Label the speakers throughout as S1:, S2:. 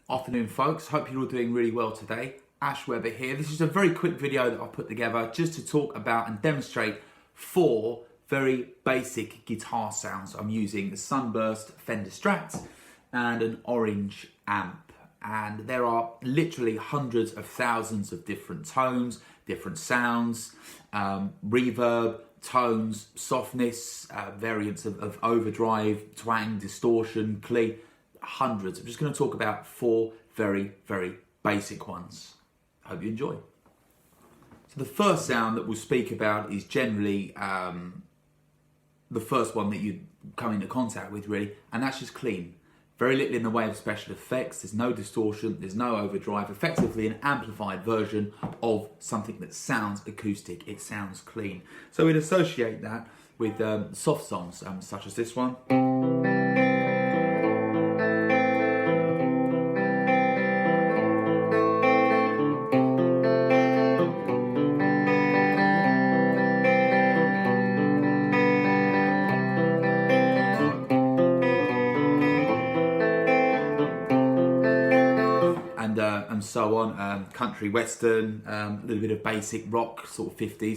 S1: Afternoon folks, hope you're all doing really well today. Ash Weber here. This is a very quick video that I've put together just to talk about and demonstrate 4 very basic guitar sounds. I'm using a Sunburst Fender Strat and an Orange amp. And there are literally hundreds of thousands of different tones, different sounds, reverb, tones, softness, variants of overdrive, twang, distortion, clean. Hundreds. I'm just going to talk about 4 very, very basic ones. Hope you enjoy. So the first sound that we'll speak about is generally the first one that you come into contact with, really, and that's just clean. Very little in the way of special effects. There's no distortion, there's no overdrive. Effectively an amplified version of something that sounds acoustic. It sounds clean. So we'd associate that with soft songs such as this one. And so on, country western, a little bit of basic rock, sort of 50s.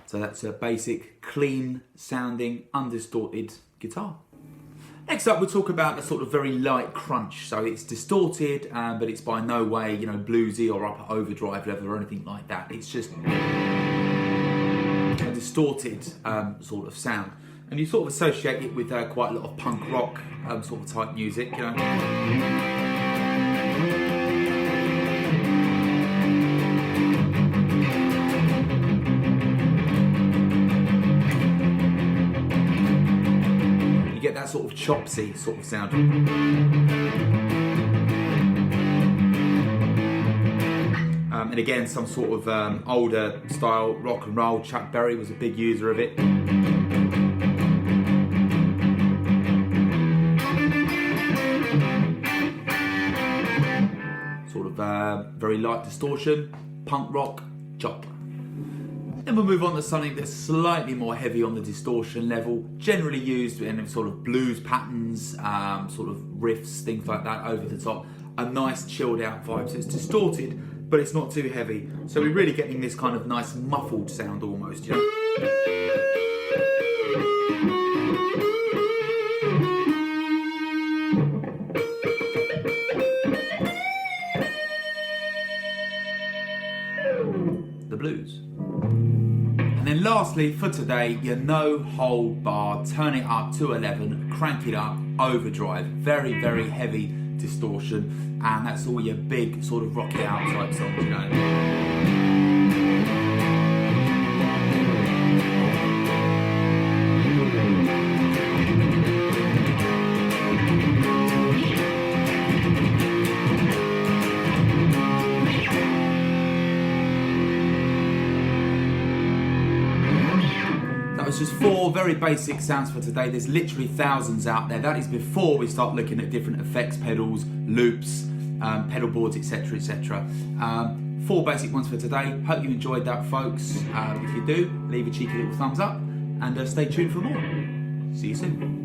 S1: So that's a basic, clean sounding, undistorted guitar. Next up, we'll talk about a sort of very light crunch. So it's distorted, but it's by no way, bluesy or upper overdrive level or anything like that. It's just a distorted sort of sound, and you sort of associate it with quite a lot of punk rock sort of type music, You get that sort of chopsy sort of sound. And again, some sort of older style rock and roll. Chuck Berry was a big user of it. Sort of very light distortion, punk rock, chop. Then we'll move on to something that's slightly more heavy on the distortion level, generally used in sort of blues patterns, sort of riffs, things like that over the top. A nice chilled out vibe. So it's distorted, but it's not too heavy. So we're really getting this kind of nice muffled sound almost, The blues. And then lastly, for today, your no hold bar, turn it up to 11, crank it up, overdrive, very, very heavy distortion, and that's all your big sort of rock it out type songs, That was just 4 very basic sounds for today. There's literally thousands out there. That is before we start looking at different effects pedals, loops, pedal boards, etc, etc. 4 basic ones for today. Hope you enjoyed that, folks. If you do, leave a cheeky little thumbs up and stay tuned for more. See you soon.